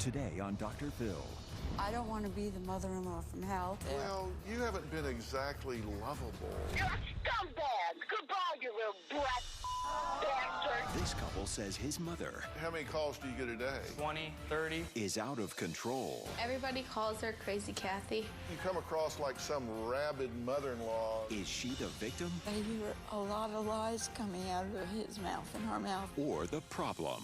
Today on Dr. Phil. I don't want to be the mother-in-law from hell. Well, you haven't been exactly lovable. You're a scumbag! Goodbye, you little brat bastard! This couple says his mother... How many calls do you get a day? 20, 30. ...is out of control. Everybody calls her Crazy Kathy. You come across like some rabid mother-in-law. Is she the victim? I hear a lot of lies coming out of his mouth and her mouth. Or the problem?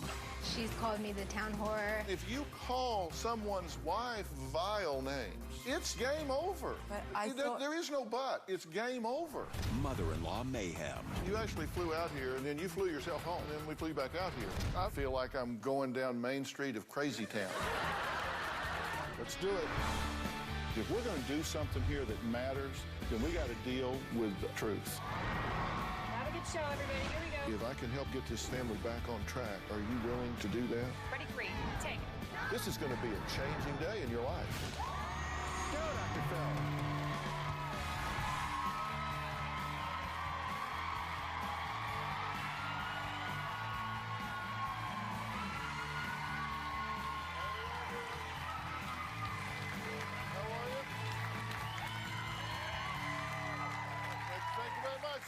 She's called me the town whore. If you call someone's wife vile names, it's game over. But I thought... There is no but. It's game over. Mother-in-law mayhem. You actually flew out here, and then you flew yourself home, and then we flew back out here. I feel like I'm going down Main Street of Crazy Town. Let's do it. If we're going to do something here that matters, then we got to deal with the truth. Have a good show, everybody. Here we go. If I can help get this family back on track, are you willing to do that? Ready, three, take. This is going to be a changing day in your life. Go, Dr. Phil.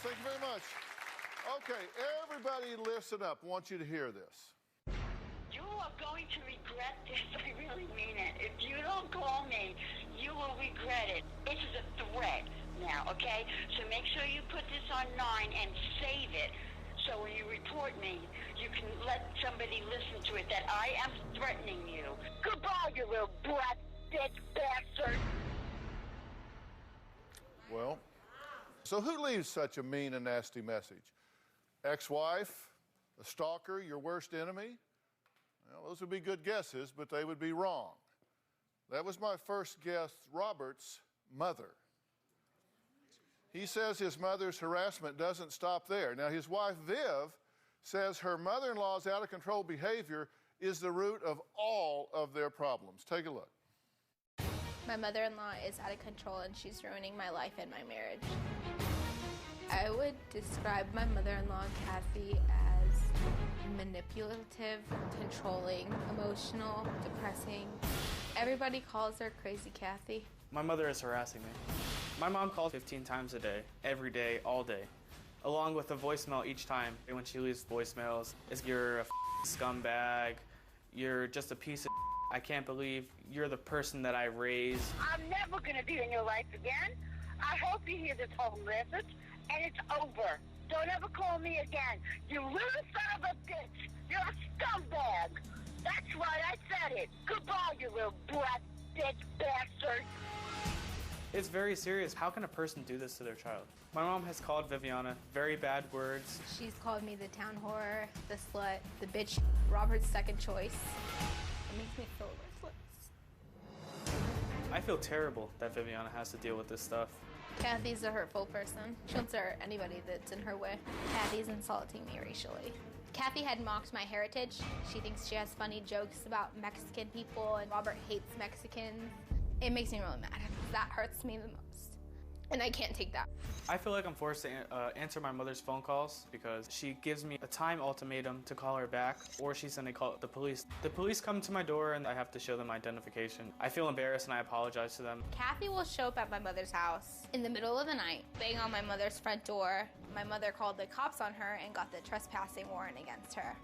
Thank you very much. Okay, everybody listen up. I want you to hear this. You are going to regret this. I really mean it. If you don't call me, you will regret it. This is a threat now, okay? So make sure you put this on 9 and save it. So when you report me, you can let somebody listen to it that I am threatening you. Goodbye, you little brat, bitch bastard. Well, so who leaves such a mean and nasty message? Ex-wife, a stalker, your worst enemy? Well, those would be good guesses, but they would be wrong. That was my first guess, Robert's mother. He says his mother's harassment doesn't stop there. Now, his wife, Viv, says her mother-in-law's out-of-control behavior is the root of all of their problems. Take a look. My mother-in-law is out of control and she's ruining my life and my marriage. I would describe my mother-in-law, Kathy, as manipulative, controlling, emotional, depressing. Everybody calls her Crazy Kathy. My mother is harassing me. My mom calls 15 times a day, every day, all day, along with a voicemail each time. And when she leaves voicemails, it's you're a scumbag, you're just a piece of I can't believe you're the person that I raised. I'm never going to be in your life again. I hope you hear this whole message, and it's over. Don't ever call me again. You little son of a bitch. You're a scumbag. That's right, I said it. Goodbye, you little brat, bitch bastard. It's very serious. How can a person do this to their child? My mom has called Viviana very bad words. She's called me the town whore, the slut, the bitch, Robert's second choice. It makes me feel worthless. I feel terrible that Viviana has to deal with this stuff. Kathy's a hurtful person. She'll hurt anybody that's in her way. Kathy's insulting me racially. Kathy had mocked my heritage. She thinks she has funny jokes about Mexican people, and Robert hates Mexicans. It makes me really mad. That hurts me the most. And I can't take that. I feel like I'm forced to answer my mother's phone calls because she gives me a time ultimatum to call her back, or she's going to call the police. The police come to my door and I have to show them identification. I feel embarrassed and I apologize to them. Kathy will show up at my mother's house in the middle of the night, bang on my mother's front door. My mother called the cops on her and got the trespassing warrant against her.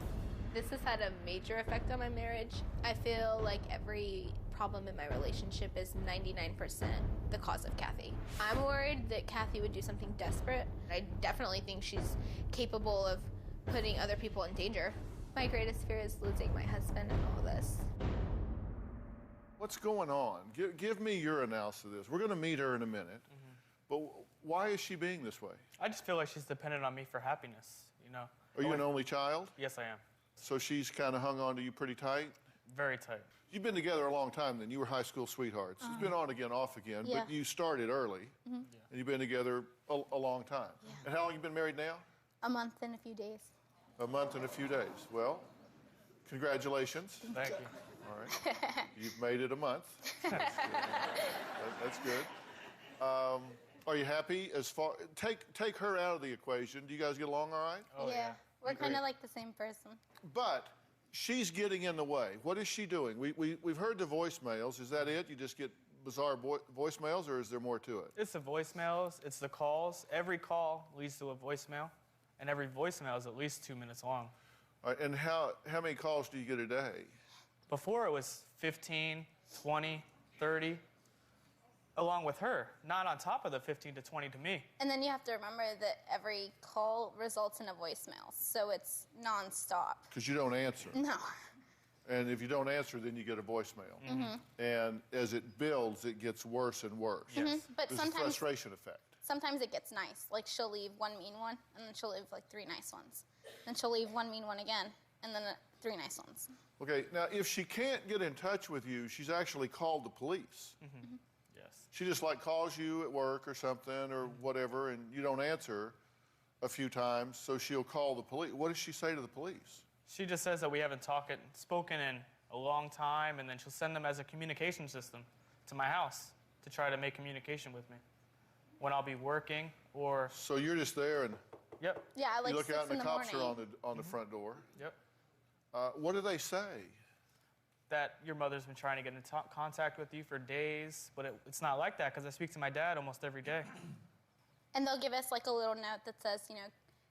This has had a major effect on my marriage. I feel like every problem in my relationship is 99% the cause of Kathy. I'm worried that Kathy would do something desperate. I definitely think she's capable of putting other people in danger. My greatest fear is losing my husband in all this. What's going on? Give me your analysis of this. We're going to meet her in a minute. But why is she being this way? I just feel like she's dependent on me for happiness, you know. Are you an only child? Yes, I am. So she's kind of hung on to you pretty tight? Very tight. You've been together a long time then. You were high school sweethearts. It's been on again, off again, Yeah. but you started early, and you've been together a long time. Yeah. And how long have you been married now? A month and a few days. A month and a few days. Well, congratulations. Thank you. All right. You've made it a month. That's good. Are you happy as far... Take her out of the equation. Do you guys get along all right? Oh, yeah. We're kind of like the same person. But she's getting in the way. What is she doing? We've heard the voicemails. Is that it? You just get bizarre voicemails, or is there more to it? It's the voicemails, it's the calls. Every call leads to a voicemail, and every voicemail is at least 2 minutes long. All right, and how many calls do you get a day? Before it was 15, 20, 30, along with her, not on top of the 15 to 20 to me. And then you have to remember that every call results in a voicemail, so it's nonstop. Because you don't answer. No. And if you don't answer, then you get a voicemail. And as it builds, it gets worse and worse. Yes. But There's a sometimes, frustration effect. sometimes it gets nice. Like she'll leave one mean one, and then she'll leave like 3 nice ones. Then she'll leave one mean one again, and then 3 nice ones. Okay, now if she can't get in touch with you, she's actually called the police. Yes. She just like calls you at work or something or whatever, and you don't answer a few times, so she'll call the police. What does she say to the police? She just says that we haven't spoken in a long time, and then she'll send them as a communication system to my house to try to make communication with me when I'll be working or. So you're just there and Yep. Yeah, like you look 6 out and in the the cops morning. are on the front door. Yep. What do they say? That your mother's been trying to get in contact with you for days, but it's not like that because I speak to my dad almost every day. And they'll give us like a little note that says, you know,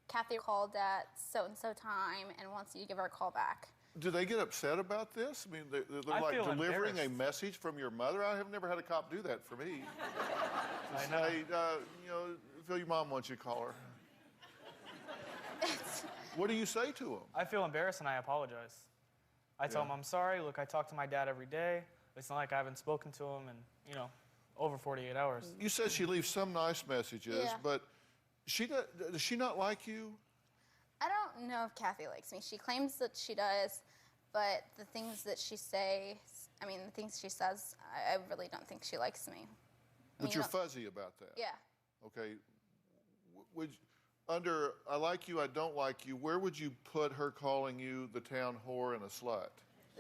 Kathy called at so-and-so time and wants you to give her a call back. Do they get upset about this? I mean, they're I like feel delivering a embarrassed. message from your mother? I have never had a cop do that for me. I know. Hey, you know, Phil, your mom wants you to call her. What do you say to them? I feel embarrassed and I apologize. I tell Yeah. him I'm sorry. Look, I talk to my dad every day. It's not like I haven't spoken to him in, over 48 hours. You said she leaves some nice messages, Yeah. but does she not like you? I don't know if Kathy likes me. She claims that she does, but the things that she the things she says, I really don't think she likes me. But you're fuzzy about that. Yeah. Okay. Under I like you, I don't like you, where would you put her calling you the town whore and a slut?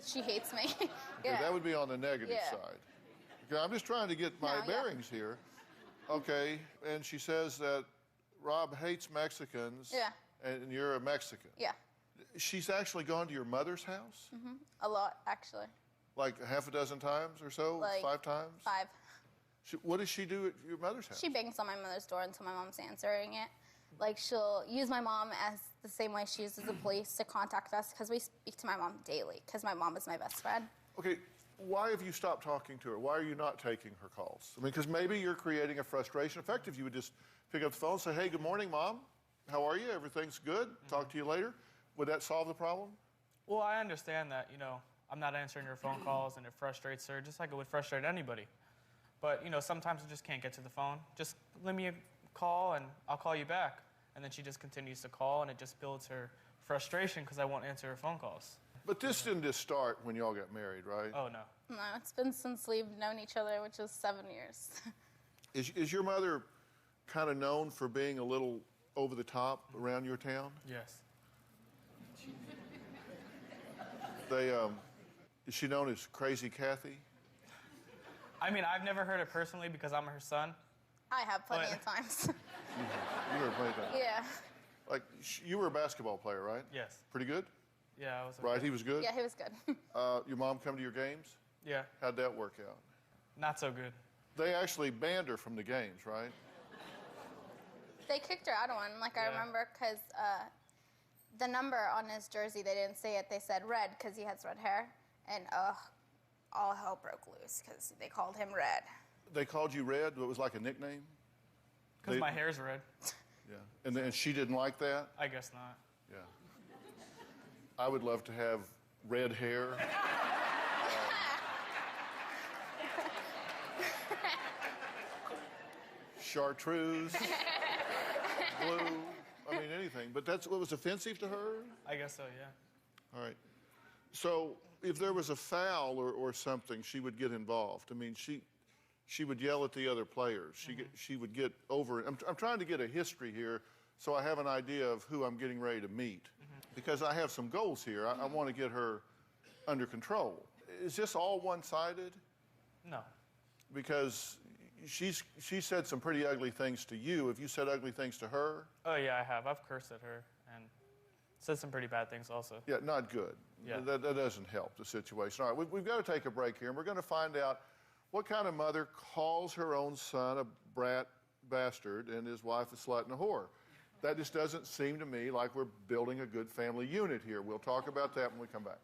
She hates me. Okay, Yeah. that would be on the negative Yeah. side. Okay, I'm just trying to get my No, yeah. bearings here. Okay, and she says that Rob hates Mexicans. Yeah. And you're a Mexican. Yeah. She's actually gone to your mother's house? A lot, actually. Like a half a dozen times or so? Like 5 times? 5. What does she do at your mother's house? She bangs on my mother's door until my mom's answering it. Like, she'll use my mom as the same way she uses the police to contact us, because we speak to my mom daily, because my mom is my best friend. Okay, why have you stopped talking to her? Why are you not taking her calls? I mean, because maybe you're creating a frustration effect. If you would just pick up the phone and say, hey, good morning, Mom. How are you? Everything's good? Talk to you later. Would that solve the problem? Well, I understand that, I'm not answering her phone calls and it frustrates her, just like it would frustrate anybody. But, sometimes I just can't get to the phone. Just leave me a call and I'll call you back. And then she just continues to call and it just builds her frustration because I won't answer her phone calls. But this didn't just start when y'all got married, right? Oh, no. No, it's been since we've known each other, which is 7 years. Is your mother kind of known for being a little over the top around your town? Yes. Is she known as Crazy Kathy? I mean, I've never heard it personally because I'm her son. I have plenty of times. You were playing that. Yeah. Like, you were a basketball player, right? Yes. Pretty good? Yeah, I was. Right, he was good? Yeah, he was good. Your mom come to your games? Yeah, How'd that work out? not so good. They actually banned her from the games, right? They kicked her out of one. Like, I Yeah. remember because the number on his jersey, they didn't say it. They said red because he has red hair. And all hell broke loose because they called him Red. They called you Red? It was like a nickname? Because my hair's red. Yeah. And then she didn't like that? I guess not. Yeah. I would love to have red hair. Chartreuse, blue, I mean anything. But that's what was offensive to her? I guess so, yeah. All right. So if there was a foul or something, she would get involved. I mean, she would yell at the other players. She would get over it. I'm trying to get a history here so I have an idea of who I'm getting ready to meet. Because I have some goals here. I want to get her under control. Is this all one-sided? No. Because she said some pretty ugly things to you. Have you said ugly things to her? Oh, yeah, I have. I've cursed at her, and Said some pretty bad things also. Yeah, not good. Yeah. That doesn't help the situation. All right, we've got to take a break here, and we're going to find out what kind of mother calls her own son a brat bastard and his wife a slut and a whore. That just doesn't seem to me like we're building a good family unit here. We'll talk about that when we come back.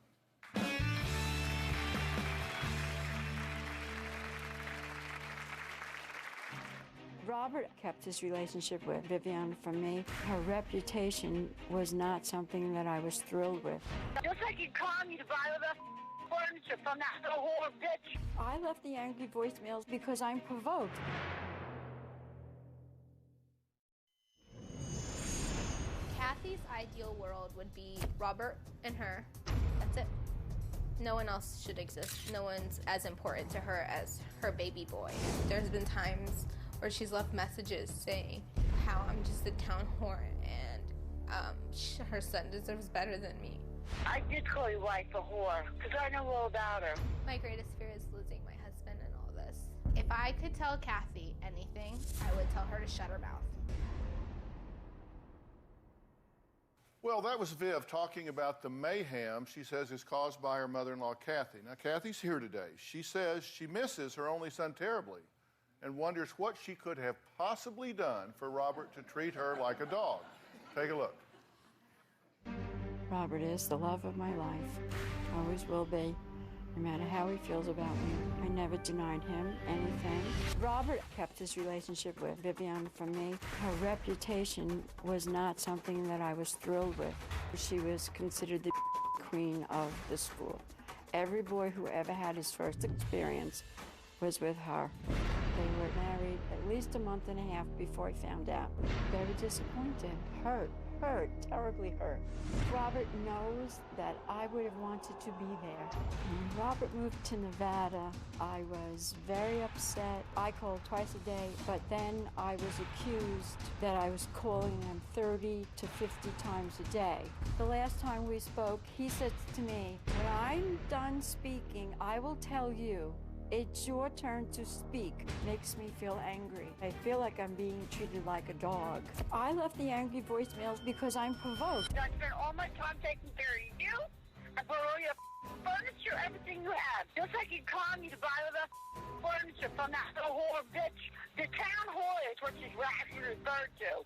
Robert kept his relationship with Vivian from me. Her reputation was not something that I was thrilled with. Just like you called me to buy all the furniture from that little whore bitch. I left the angry voicemails because I'm provoked. Kathy's ideal world would be Robert and her. That's it. No one else should exist. No one's as important to her as her baby boy. There's been times where she's left messages saying how I'm just a town whore and her son deserves better than me. I did call your wife a whore, because I know all about her. My greatest fear is losing my husband and all this. If I could tell Kathy anything, I would tell her to shut her mouth. Well, that was Viv talking about the mayhem she says is caused by her mother-in-law, Kathy. Now, Kathy's here today. She says she misses her only son terribly and wonders what she could have possibly done for Robert to treat her like a dog. Take a look. Robert is the love of my life. Always will be. No matter how he feels about me, I never denied him anything. Robert kept his relationship with Vivian from me. Her reputation was not something that I was thrilled with. She was considered the queen of the school. Every boy who ever had his first experience was with her. They were married at least a month and a half before I found out. Very disappointed, hurt, terribly hurt. Robert knows that I would have wanted to be there. When Robert moved to Nevada, I was very upset. I called twice a day, but then I was accused that I was calling him 30 to 50 times a day. The last time we spoke, he said to me, "When I'm done speaking, I will tell you. It's your turn to speak." Makes me feel angry. I feel like I'm being treated like a dog. I left the angry voicemails because I'm provoked. I spent all my time taking care of you. I bought all your furniture, everything you have. Just like you called me to buy all the furniture from that little whore bitch. The town whore is what she's actually referred to.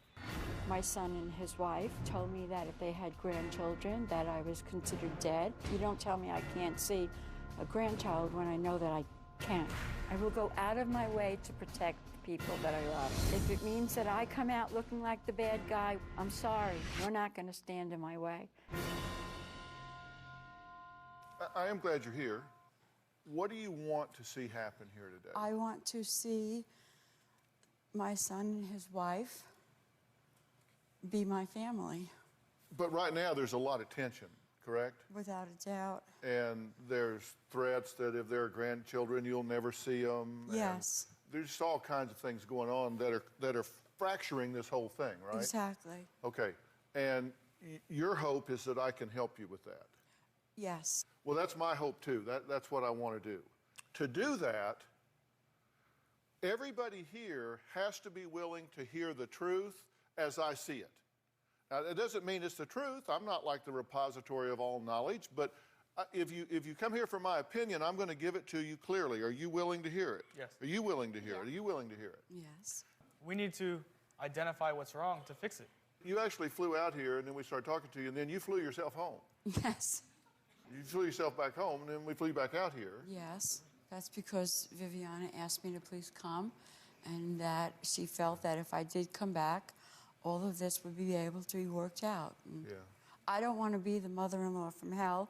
My son and his wife told me that if they had grandchildren, that I was considered dead. You don't tell me I can't see a grandchild when I know that I can't. I will go out of my way to protect the people that I love. If it means that I come out looking like the bad guy, I'm sorry. You're not going to stand in my way. I am glad you're here. What do you want to see happen here today? I want to see my son and his wife be my family. But right now, there's a lot of tension, correct? Without a doubt. And there's threats that if there are grandchildren, you'll never see them. Yes. There's just all kinds of things going on that are fracturing this whole thing, right? Exactly. Okay. And your hope is that I can help you with that. Yes. Well, that's my hope, too. That's what I want to do. To do that, everybody here has to be willing to hear the truth as I see it. Now, it doesn't mean it's the truth. I'm not like the repository of all knowledge, but if you come here for my opinion, I'm going to give it to you clearly. Are you willing to hear it? Yes. Are you willing to hear it? Are you willing to hear it? Yes. We need to identify what's wrong to fix it. You actually flew out here, and then we started talking to you, and then you flew yourself home. Yes. You flew yourself back home, and then we flew you back out here. Yes. That's because Viviana asked me to please come, and that she felt that if I did come back, all of this would be able to be worked out. Yeah. I don't want to be the mother-in-law from hell.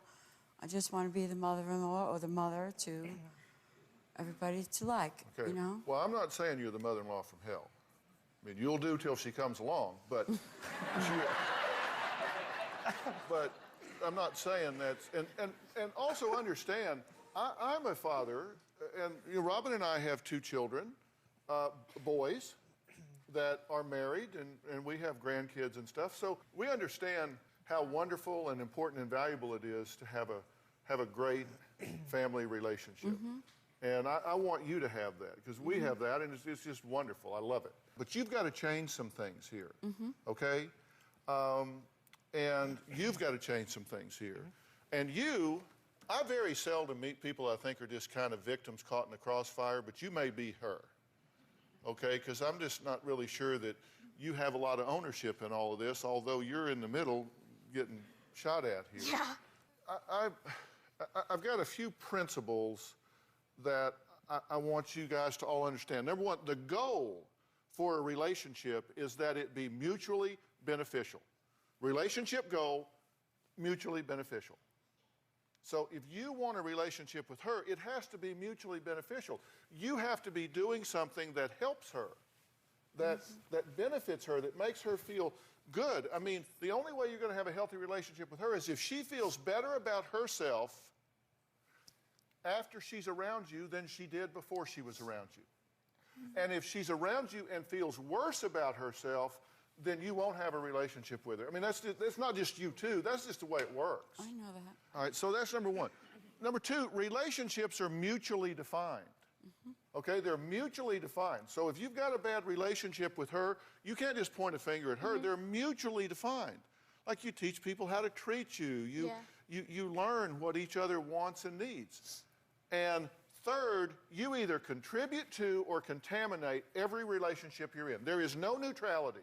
I just want to be the mother-in-law or the mother to everybody to like, Okay. you know? Well, I'm not saying you're the mother-in-law from hell. I mean, you'll do till she comes along, but but I'm not saying that's, and also understand, I'm a father, and you know, Robin and I have 2 children, boys that are married, and we have grandkids and stuff, so we understand how wonderful and important and valuable it is to have a great family relationship. And I want you to have that, because we have that, and it's just wonderful. I love it. But you've got to change some things here, okay? And you've got to change some things here. And I very seldom meet people I think are just kind of victims caught in the crossfire, but you may be her, okay? Because I'm just not really sure that you have a lot of ownership in all of this, although you're in the middle getting shot at here. Yeah. I've got a few principles that I want you guys to all understand. Number one, the goal for a relationship is that it be mutually beneficial. Relationship goal, mutually beneficial. So if you want a relationship with her, it has to be mutually beneficial. You have to be doing something that helps her, that benefits her, that makes her feel good. I mean, the only way you're going to have a healthy relationship with her is if she feels better about herself after she's around you than she did before she was around you. And if she's around you and feels worse about herself, then you won't have a relationship with her. I mean, that's not just you two. That's just the way it works. I know that. All right, so that's number one. Number two, relationships are mutually defined. Okay, they're mutually defined. So if you've got a bad relationship with her, you can't just point a finger at her. They're mutually defined. Like you teach people how to treat you. You learn what each other wants and needs. And third, you either contribute to or contaminate every relationship you're in. There is no neutrality.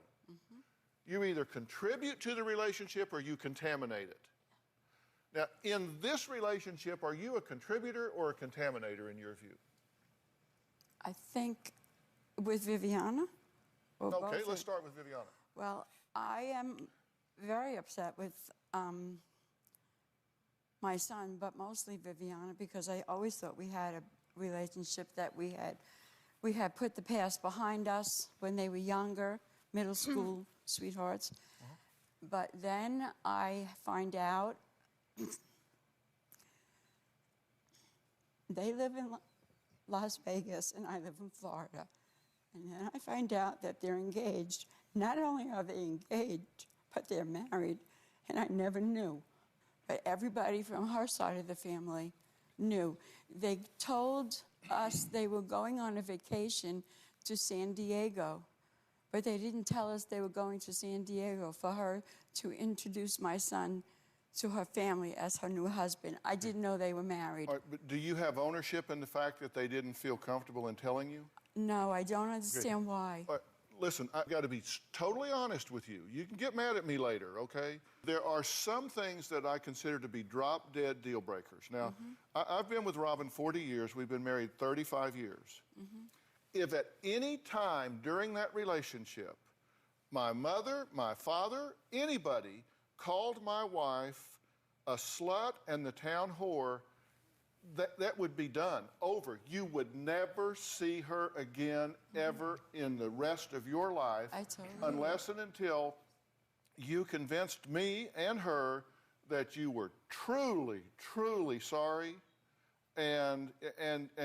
You either contribute to the relationship or you contaminate it. Now, in this relationship, are you a contributor or a contaminator in your view? I think with Viviana. Okay, let's start with Viviana. Well, I am very upset with my son, but mostly Viviana, because I always thought we had a relationship that we had put the past behind us when they were younger, middle school sweethearts. But then I find out they live in Las Vegas and I live in Florida. And then I find out that they're engaged. Not only are they engaged, but they're married, and I never knew. But everybody from her side of the family knew. They told us they were going on a vacation to San Diego, but they didn't tell us they were going to San Diego for her to introduce my son to her family as her new husband. I didn't know they were married. All right, but do you have ownership in the fact that they didn't feel comfortable in telling you? No, I don't understand why. All right, listen, I've got to be totally honest with you. You can get mad at me later, okay? There are some things that I consider to be drop-dead deal breakers. Now, I've been with Robin 40 years. We've been married 35 years. If at any time during that relationship, my mother, my father, anybody called my wife a slut and the town whore, that would be done, over. You would never see her again ever in the rest of your life unless and until you convinced me and her that you were truly, truly sorry and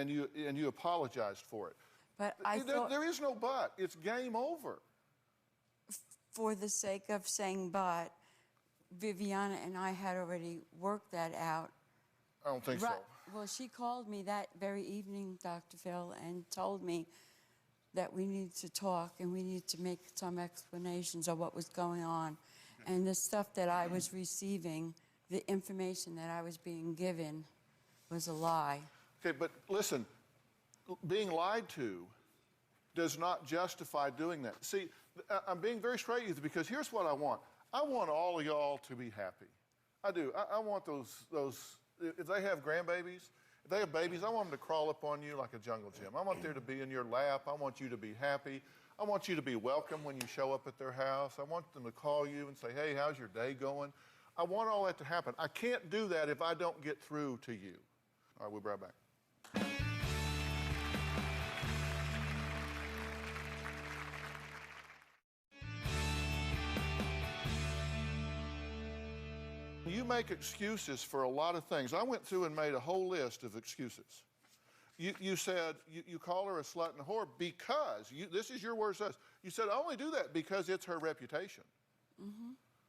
you apologized for it. But I thought, there is no but. It's game over. for the sake of saying but, Viviana and I had already worked that out. I don't think so. Well, she called me that very evening, Dr. Phil, and told me that we needed to talk and we needed to make some explanations of what was going on. And the stuff that I was receiving, the information that I was being given, was a lie. Okay, but listen, being lied to does not justify doing that. See, I'm being very straight with you because here's what I want. I want all of y'all to be happy. I do. I want those, if they have grandbabies, if they have babies, I want them to crawl up on you like a jungle gym. I want there to be in your lap. I want you to be happy. I want you to be welcome when you show up at their house. I want them to call you and say, hey, how's your day going? I want all that to happen. I can't do that if I don't get through to you. All right, we'll be right back. You make excuses for a lot of things. I went through and made a whole list of excuses. You said, you call her a slut and a whore because, this is your words to us. You said, I only do that because it's her reputation.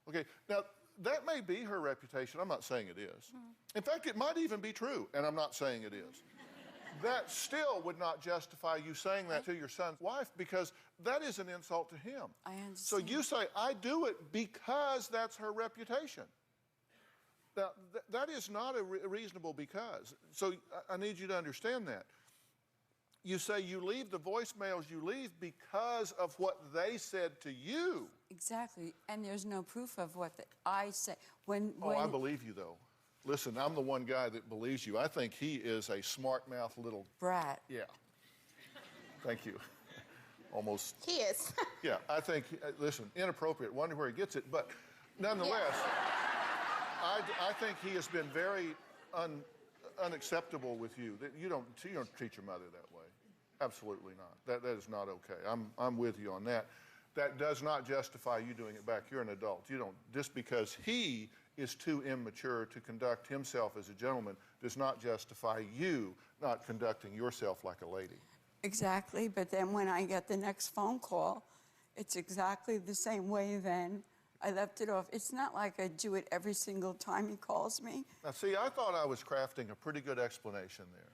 Okay, now, that may be her reputation. I'm not saying it is. In fact, it might even be true, and I'm not saying it is. that still would not justify you saying that to your son's wife, because that is an insult to him. I understand. So you say, I do it because that's her reputation. Now, that is not a reasonable because. So I need you to understand that. You say you leave the voicemails you leave because of what they said to you. Exactly, and there's no proof of what I say. When I believe you, though. Listen, I'm the one guy that believes you. I think he is a smart-mouthed little... brat. Yeah. Thank you. Almost... He is. Yeah, I think, listen, inappropriate, wonder where he gets it, but nonetheless, I think he has been very unacceptable with you. You don't treat your mother that way. Absolutely not. That is not okay. I'm with you on that. That does not justify you doing it back. You're an adult. You don't, just because he is too immature to conduct himself as a gentleman does not justify you not conducting yourself like a lady. Exactly, but then when I get the next phone call, it's exactly the same way then. I left it off. It's not like I do it every single time he calls me. Now, see, I thought I was crafting a pretty good explanation there,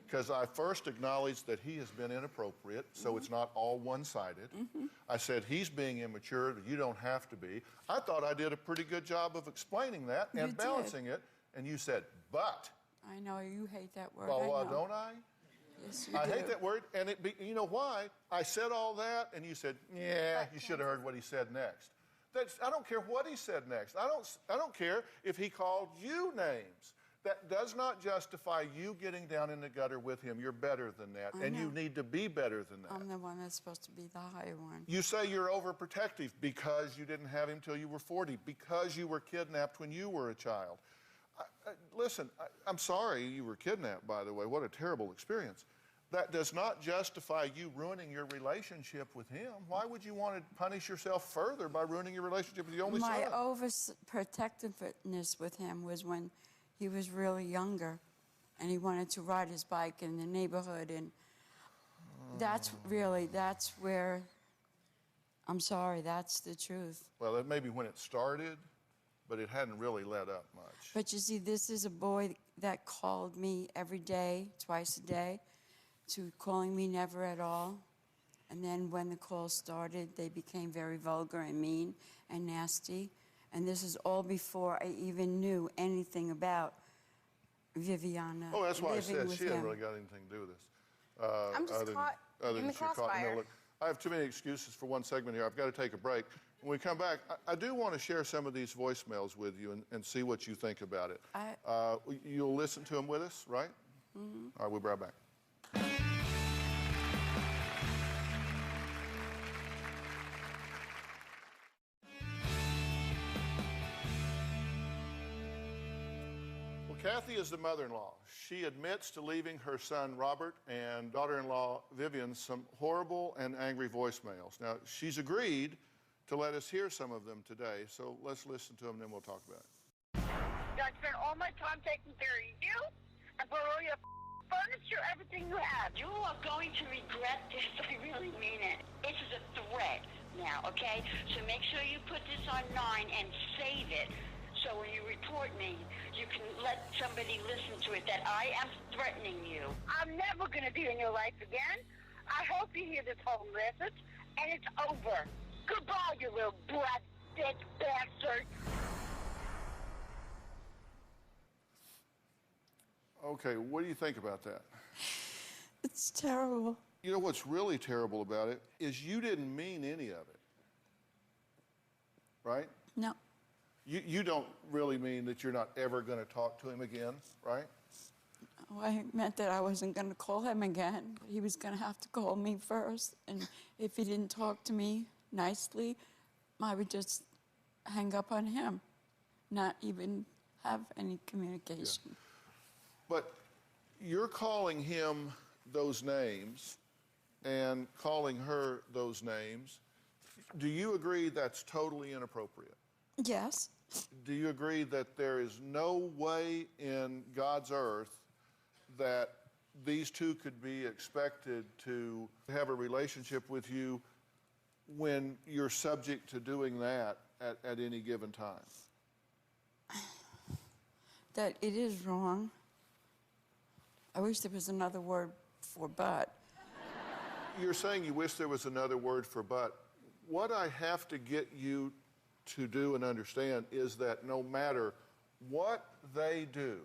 because I first acknowledged that he has been inappropriate, so it's not all one-sided. I said he's being immature, but you don't have to be. I thought I did a pretty good job of explaining that and balancing it, and you said, but. I know, you hate that word. Well, don't I? Yes, you I do. hate that word, and you know why? I said all that, and you said, yeah, you should have heard what he said next. I don't care what he said next. I don't care if he called you names. That does not justify you getting down in the gutter with him. You're better than that, and you need to be better than that. I'm the one that's supposed to be the higher one. You say you're overprotective because you didn't have him till you were 40, because you were kidnapped when you were a child. Listen, I'm sorry you were kidnapped, by the way. What a terrible experience. That does not justify you ruining your relationship with him. Why would you want to punish yourself further by ruining your relationship with your only son? My overprotectiveness with him was when he was really younger, and he wanted to ride his bike in the neighborhood, and that's where, I'm sorry, that's the truth. Well, that may be when it started, but it hadn't really let up much. But you see, this is a boy that called me every day, twice a day, to calling me never at all. And then when the call started, they became very vulgar and mean and nasty. And this is all before I even knew anything about Viviana. Oh, that's why I said she hasn't him. really got anything to do with this. I'm just caught in the crossfire. I have too many excuses for one segment here. I've got to take a break. When we come back, I do want to share some of these voicemails with you and see what you think about it. You'll listen to them with us, right? Mm-hmm. All right, we'll be right back. Kathy is the mother-in-law. She admits to leaving her son Robert and daughter-in-law Vivian some horrible and angry voicemails. Now, she's agreed to let us hear some of them today, so let's listen to them and then we'll talk about it. I spent all my time taking care of you and put all your furniture, everything you have. You are going to regret this. I really mean it. This is a threat now, okay? So make sure you put this on 9 and save it. So when you report me, you can let somebody listen to it that I am threatening you. I'm never going to be in your life again. I hope you hear this whole message, and it's over. Goodbye, you little brat, bitch, bastard. Okay, what do you think about that? It's terrible. You know what's really terrible about it is you didn't mean any of it, right? No. You don't really mean that you're not ever going to talk to him again, right? Oh, I meant that I wasn't going to call him again. But he was going to have to call me first. And if he didn't talk to me nicely, I would just hang up on him, not even have any communication. Yeah. But you're calling him those names and calling her those names. Do you agree that's totally inappropriate? Yes. Do you agree that there is no way in God's earth that these two could be expected to have a relationship with you when you're subject to doing that at any given time? That it is wrong. I wish there was another word for but. You're saying you wish there was another word for but. What I have to get you to do and understand is that no matter what they do,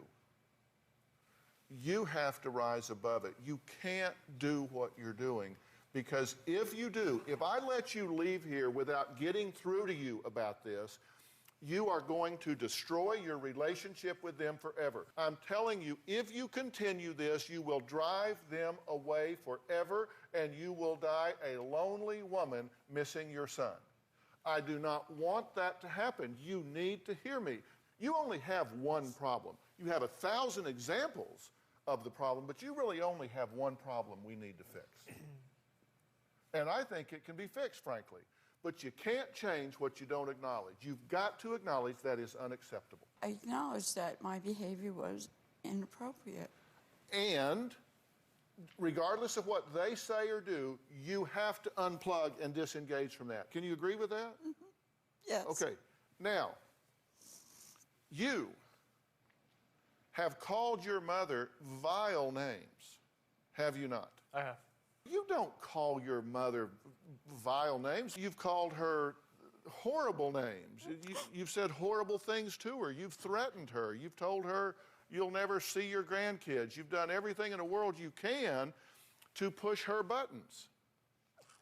you have to rise above it. You can't do what you're doing, because if you do, if I let you leave here without getting through to you about this, you are going to destroy your relationship with them forever. I'm telling you, if you continue this, you will drive them away forever, and you will die a lonely woman missing your son. I do not want that to happen. You need to hear me. You only have one problem. You have 1,000 examples of the problem, but you really only have one problem we need to fix. And I think it can be fixed, frankly. But you can't change what you don't acknowledge. You've got to acknowledge that is unacceptable. I acknowledge that my behavior was inappropriate. And regardless of what they say or do, you have to unplug and disengage from that. Can you agree with that? Mm-hmm. Yes. Okay. Now, you have called your mother vile names, have you not? I have. You don't call your mother vile names. You've called her horrible names. You've said horrible things to her. You've threatened her. You've told her you'll never see your grandkids. You've done everything in the world you can to push her buttons.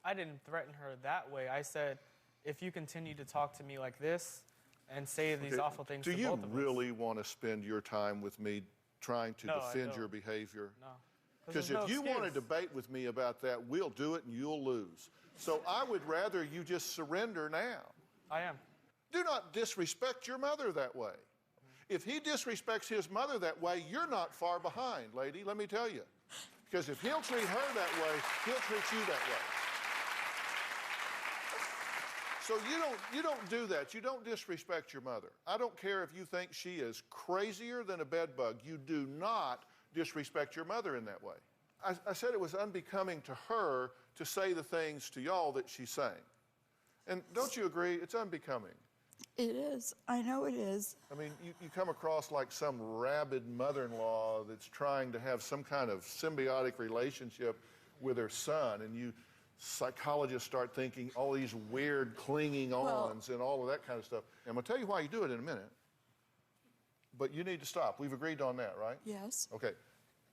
I didn't threaten her that way. I said, if you continue to talk to me like this and say these awful things to both of us. Do you really want to spend your time with me trying to defend your behavior? No. Because if you want to debate with me about that, we'll do it and you'll lose. So I would rather you just surrender now. I am. Do not disrespect your mother that way. If he disrespects his mother that way, you're not far behind, lady, let me tell you. Because if he'll treat her that way, he'll treat you that way. So you don't do that. You don't disrespect your mother. I don't care if you think she is crazier than a bed bug. You do not disrespect your mother in that way. I said it was unbecoming to her to say the things to y'all that she's saying. And don't you agree? It's unbecoming. It is. I know it is. I mean, you come across like some rabid mother-in-law that's trying to have some kind of symbiotic relationship with her son, and you psychologists start thinking all these weird clinging ons and all of that kind of stuff. And I'm going to tell you why you do it in a minute. But you need to stop. We've agreed on that, right? Yes. Okay.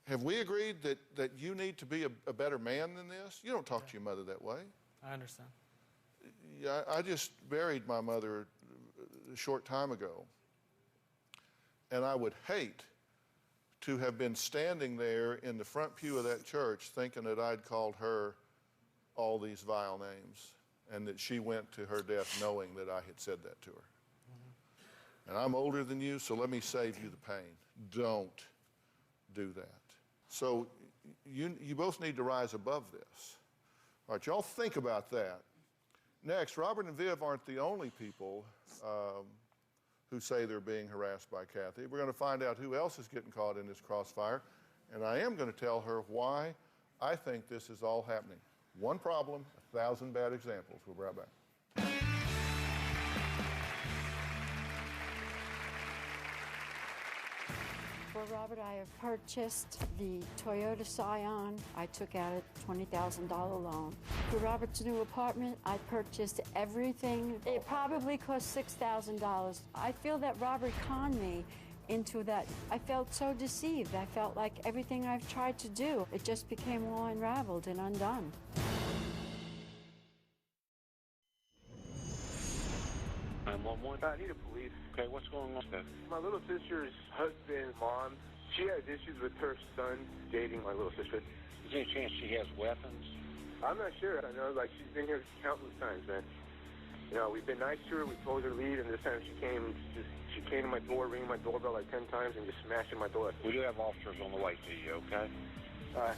Have we agreed that you need to be a better man than this? You don't talk to your mother that way. I understand. Yeah, I just buried my mother a short time ago. And I would hate to have been standing there in the front pew of that church thinking that I'd called her all these vile names and that she went to her death knowing that I had said that to her. And I'm older than you, so let me save you the pain. Don't do that. So you both need to rise above this. All right, y'all think about that. Next, Robert and Viv aren't the only people who say they're being harassed by Kathy. We're going to find out who else is getting caught in this crossfire, and I am going to tell her why I think this is all happening. One problem, 1,000 bad examples. We'll be right back. For Robert, I have purchased the Toyota Scion. I took out a $20,000 loan. For Robert's new apartment, I purchased everything. It probably cost $6,000. I feel that Robert conned me into that. I felt so deceived. I felt like everything I've tried to do, it just became all unraveled and undone. 911. I need a police. Okay, what's going on, Steph? My little sister's husband's mom, she has issues with her son dating my little sister. Is there any chance she has weapons? I'm not sure. I know, like, she's been here countless times, man. You know, we've been nice to her. We told her to leave, and this time she came to my door, ringing my doorbell like 10 times, and just smashing my door. We do have officers on the way to you, okay? All right.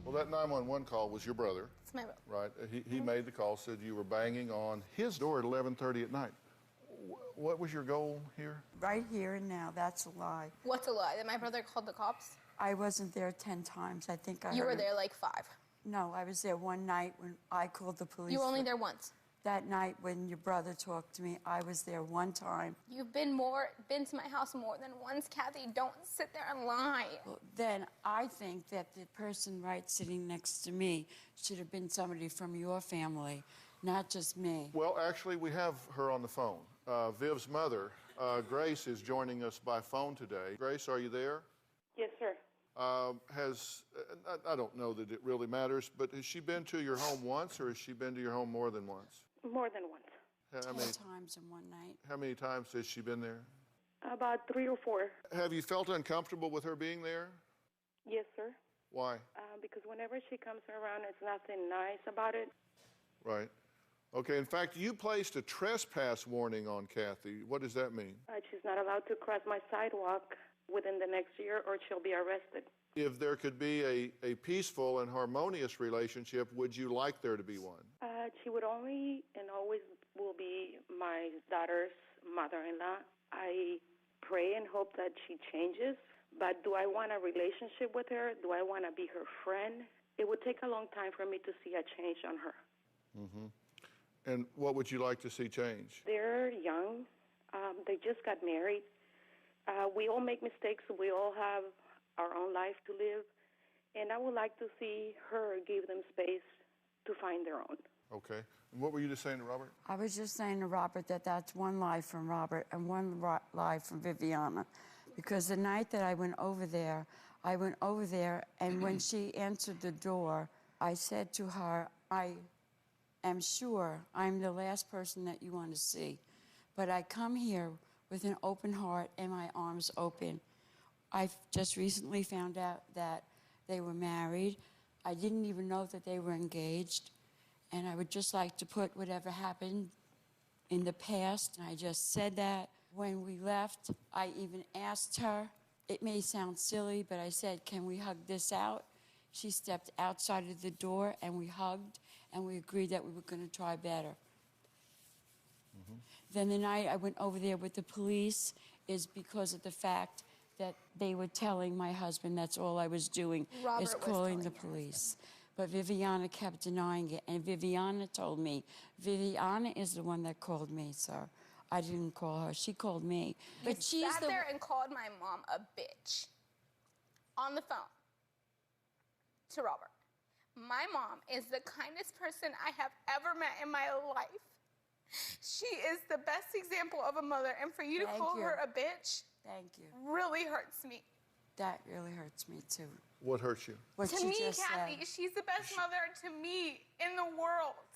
Well, that 911 call was your brother. It's my brother. Right. He made the call, said you were banging on his door at 11:30 at night. What was your goal here? Right here and now, that's a lie. What's a lie? That my brother called the cops? I wasn't there 10 times. I think I You heard were him. there like 5. No, I was there one night when I called the police. You were only there once. that night when your brother talked to me, I was there one time. You've been to my house more than once, Kathy. Don't sit there and lie. Well, then I think that the person right sitting next to me should have been somebody from your family, not just me. Well, actually, we have her on the phone. Viv's mother, Grace, is joining us by phone today. Grace, are you there? Yes, sir. I don't know that it really matters, but has she been to your home once, or has she been to your home more than once? More than once. How 10 many times in one night. How many times has she been there? About 3 or 4. Have you felt uncomfortable with her being there? Yes, sir. Why? Because whenever she comes around, it's nothing nice about it. Right. Okay, in fact, you placed a trespass warning on Kathy. What does that mean? She's not allowed to cross my sidewalk within the next year, or she'll be arrested. If there could be a peaceful and harmonious relationship, would you like there to be one? She would only and always will be my daughter's mother-in-law. I pray and hope that she changes, but do I want a relationship with her? Do I want to be her friend? It would take a long time for me to see a change on her. Mm-hmm. And what would you like to see change? They're young. They just got married. We all make mistakes. We all have our own life to live. And I would like to see her give them space to find their own. Okay. And what were you just saying to Robert? I was just saying to Robert that that's one lie from Robert and one lie from Viviana. Because the night that I went over there, and when she answered the door, I said to her, I am sure I'm the last person that you want to see. But I come here with an open heart and my arms open. I've just recently found out that they were married. I didn't even know that they were engaged. And I would just like to put whatever happened in the past. And I just said that. When we left, I even asked her, it may sound silly, but I said, can we hug this out? She stepped outside of the door and we hugged and we agreed that we were going to try better. Mm-hmm. Then the night I went over there with the police is because of the fact that they were telling my husband that's all I was doing, is calling the police. But Viviana kept denying it, and Viviana told me. Viviana is the one that called me, sir. I didn't call her. She called me. But she's sat there and called my mom a bitch on the phone to Robert. My mom is the kindest person I have ever met in my life. She is the best example of a mother, and for you to call her a bitch, thank you, really hurts me. That really hurts me too. What hurts you? What to me, Kathy, she's the best mother to me in the world.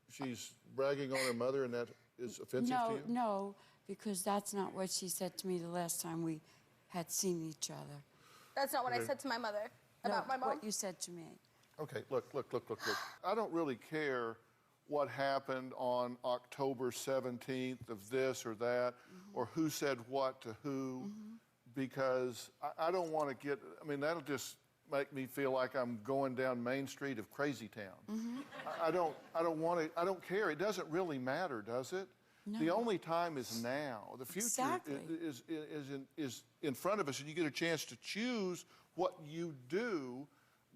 She's bragging on her mother, and that is offensive to you? No, because that's not what she said to me the last time we had seen each other. That's not what I said to my mother about my mom? What you said to me. Okay, look. I don't really care what happened on October 17th of this or that, or who said what to who, because I don't want to get, that'll just make me feel like I'm going down Main Street of Crazy Town. I don't care. It doesn't really matter, does it? No. The only time is now. The future is in front of us, and you get a chance to choose what you do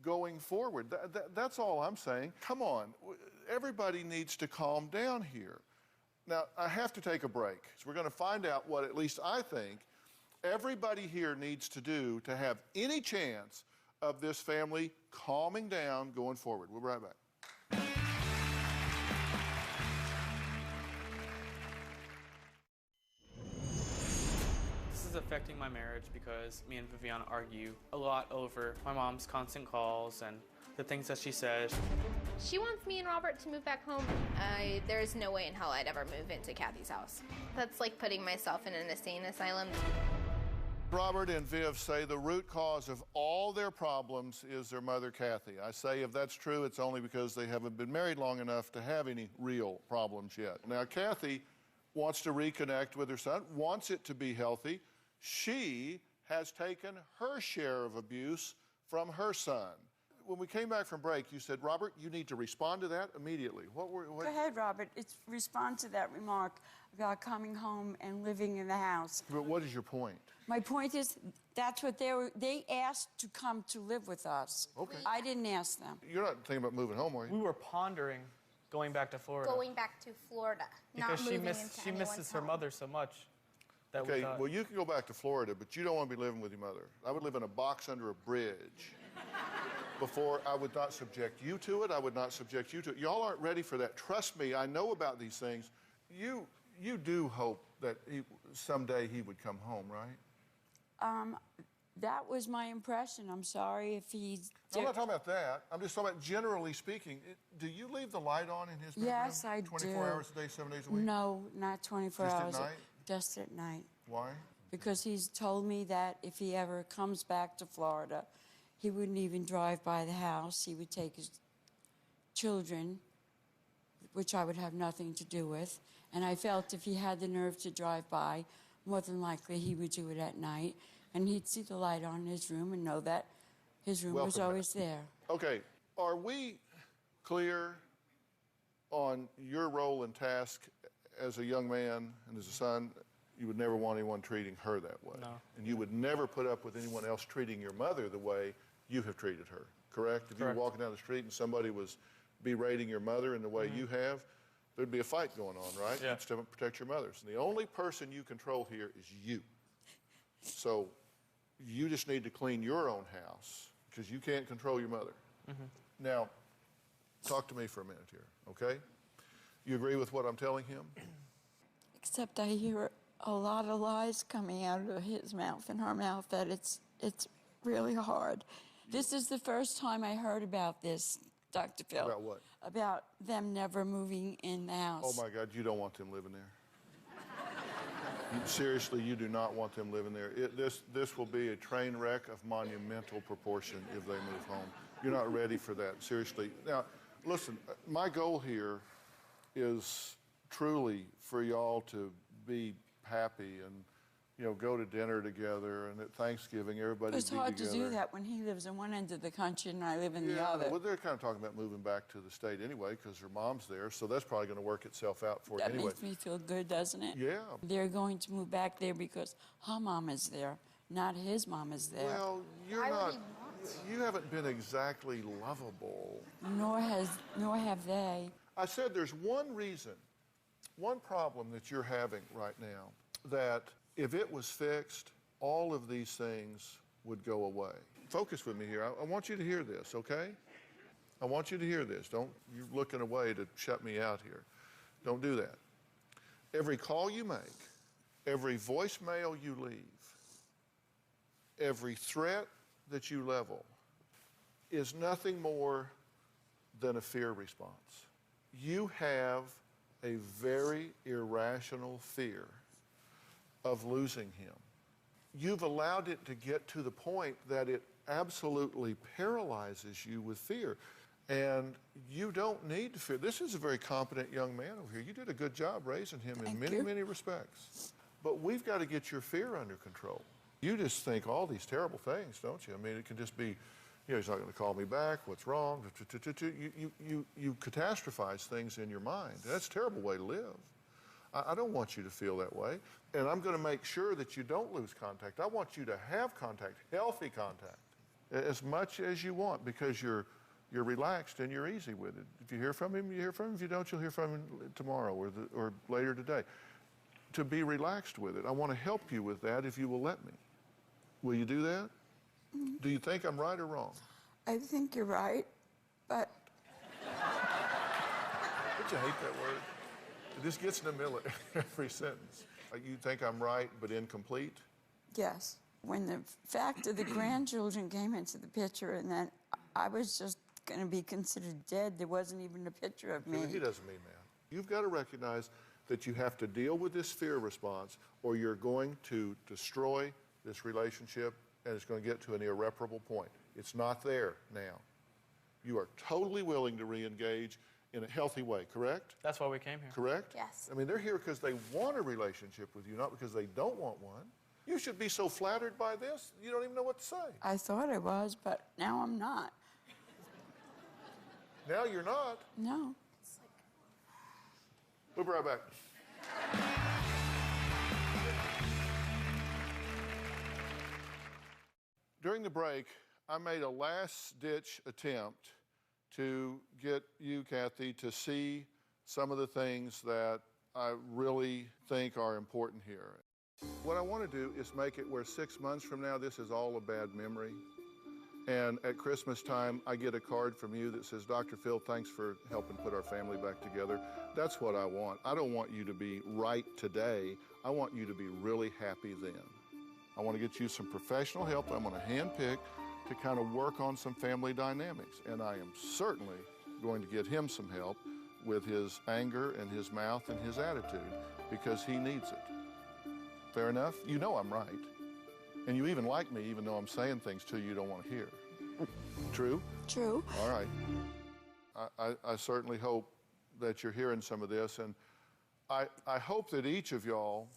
going forward. That's all I'm saying. Come on, everybody needs to calm down here. Now, I have to take a break, so we're going to find out what, at least I think, everybody here needs to do to have any chance of this family calming down going forward. We'll be right back. This is affecting my marriage because me and Viviana argue a lot over my mom's constant calls and the things that she says. She wants me and Robert to move back home. There's no way in hell I'd ever move into Kathy's house. That's like putting myself in an insane asylum. Robert and Viv say the root cause of all their problems is their mother, Kathy. I say if that's true, it's only because they haven't been married long enough to have any real problems yet. Now, Kathy wants to reconnect with her son, wants it to be healthy. She has taken her share of abuse from her son. When we came back from break, you said, Robert, you need to respond to that immediately. What? Go ahead, Robert. Respond to that remark about coming home and living in the house. But what is your point? My point is, that's what they asked to come to live with us. Okay. I didn't ask them. You're not thinking about moving home, are you? We were pondering Going back to Florida. Going back to Florida, not Because moving into she misses her home. mother so much. That we Okay, thought, well, you can go back to Florida, but you don't want to be living with your mother. I would live in a box under a bridge. Before, I would not subject you to it. I would not subject you to it. Y'all aren't ready for that. Trust me, I know about these things. You do hope that someday he would come home, right? That was my impression. I'm sorry if he's... No, I'm not talking about that. I'm just talking about generally speaking. Do you leave the light on in his bedroom? Yes, I 24 hours a day, 7 days a week? No, not 24 Just hours. at night? Just at night. Why? Because he's told me that if he ever comes back to Florida, he wouldn't even drive by the house. He would take his children, which I would have nothing to do with. And I felt if he had the nerve to drive by, more than likely he would do it at night. And he'd see the light on in his room and know that his room was always there. Okay, are we clear on your role and task as a young man and as a son? You would never want anyone treating her that way. No. And you would never put up with anyone else treating your mother the way you have treated her, correct? If you were walking down the street and somebody was berating your mother in the way you have, there'd be a fight going on, right? Yeah. You'd still protect your mothers. And the only person you control here is you. So you just need to clean your own house because you can't control your mother. Now, talk to me for a minute here, okay? You agree with what I'm telling him? Except I hear a lot of lies coming out of his mouth and her mouth that it's really hard. This is the first time I heard about this, Dr. Phil. About what? About them never moving in the house. Oh my God, you don't want them living there. Seriously, you do not want them living there. This will be a train wreck of monumental proportion if they move home. You're not ready for that, seriously. Now, listen, my goal here is truly for y'all to be happy and, you know, go to dinner together, and at Thanksgiving, everybody It's be hard together. to do that when he lives in one end of the country and I live in the Yeah, other. well, they're kind of talking about moving back to the state anyway because her mom's there, so that's probably going to work itself out for you That anyway. makes me feel good, doesn't it? Yeah. They're going to move back there because her mom is there, not his mom is there. Well, you're Why would not. he want? You haven't been exactly lovable. Nor have they. I said there's one reason, one problem that you're having right now, that if it was fixed, all of these things would go away. Focus with me here. I want you to hear this, okay? I want you to hear this. You're looking away to shut me out here. Don't do that. Every call you make, every voicemail you leave, every threat that you level is nothing more than a fear response. You have a very irrational fear of losing him. You've allowed it to get to the point that it absolutely paralyzes you with fear. And you don't need to fear. This is a very competent young man over here. You did a good job raising him in many respects. But we've got to get your fear under control. You just think all these terrible things, don't you? I mean, it can just be, you know, he's not going to call me back. What's wrong? You catastrophize things in your mind. That's a terrible way to live. I don't want you to feel that way. And I'm going to make sure that you don't lose contact. I want you to have contact, healthy contact, as much as you want because you're relaxed and you're easy with it. If you hear from him, you hear from him. If you don't, you'll hear from him tomorrow or later today. To be relaxed with it. I want to help you with that if you will let me. Will you do that? Mm-hmm. Do you think I'm right or wrong? I think you're right, but... Don't you hate that word? It just gets in the middle of every sentence. You think I'm right but incomplete? Yes. When the fact of the grandchildren came into the picture and then I was just going to be considered dead, there wasn't even a picture of me. He doesn't mean that. You've got to recognize that you have to deal with this fear response or you're going to destroy this relationship and it's going to get to an irreparable point. It's not there now. You are totally willing to re-engage in a healthy way, correct? That's why we came here. Correct? Yes. I mean, they're here because they want a relationship with you, not because they don't want one. You should be so flattered by this, you don't even know what to say. I thought I was, but now I'm not. Now you're not. No. We'll be right back. During the break, I made a last-ditch attempt to get you, Kathy, to see some of the things that I really think are important here. What I want to do is make it where 6 months from now, this is all a bad memory. And at Christmas time, I get a card from you that says, Dr. Phil, thanks for helping put our family back together. That's what I want. I don't want you to be right today. I want you to be really happy then. I want to get you some professional help that I'm going to handpick to kind of work on some family dynamics. And I am certainly going to get him some help with his anger and his mouth and his attitude because he needs it. Fair enough? You know I'm right. And you even like me, even though I'm saying things to you you don't want to hear. True? True. All right. I certainly hope that you're hearing some of this, and I hope that each of y'all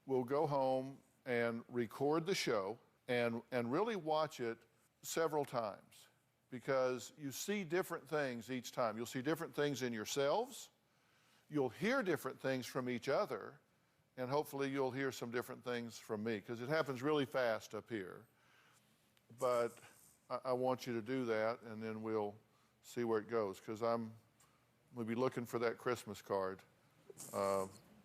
will go home and record the show and really watch it several times, because you see different things each time. You'll see different things in yourselves. You'll hear different things from each other. And hopefully you'll hear some different things from me, because it happens really fast up here. But I want you to do that, and then we'll see where it goes, because we'll be looking for that Christmas card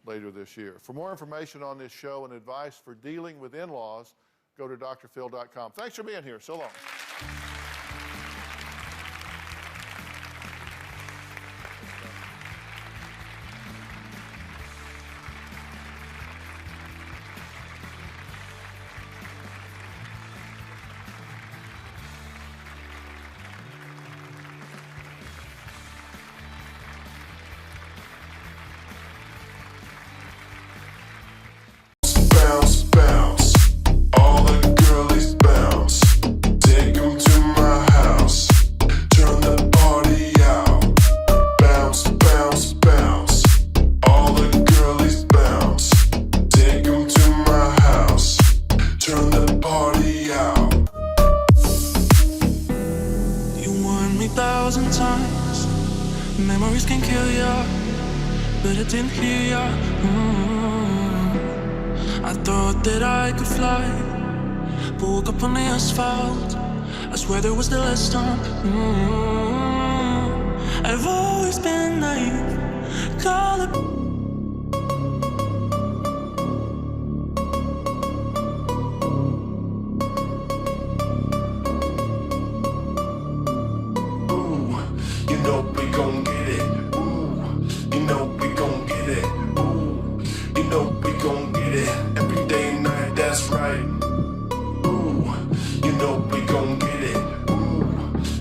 later this year. For more information on this show and advice for dealing with in-laws, go to drphil.com. Thanks for being here. So long. Bounce, bounce, all the girlies bounce. Take 'em to my house, turn the party out. Bounce, bounce, bounce, all the girlies bounce. Take 'em to my house, turn the party out. You warned me 1,000 times, memories can kill ya, but I didn't hear ya. I thought that I could fly, woke up on the asphalt. I swear there was still last time. I've always been naive, call it. Ooh, you know we gon' get it. Ooh, you know we gon' get it. Ooh, you know we gon' get it. Every day and night, that's right. Ooh, you know we gon' get it. Ooh,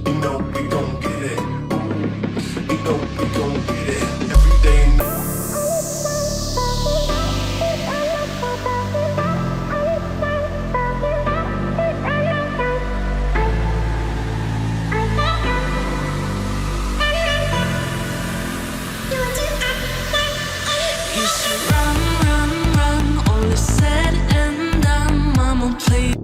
you know we gon' get it. Ooh, you know we gon' get it. Every day and night. Used to run, run, run, all is said and done. Mama played.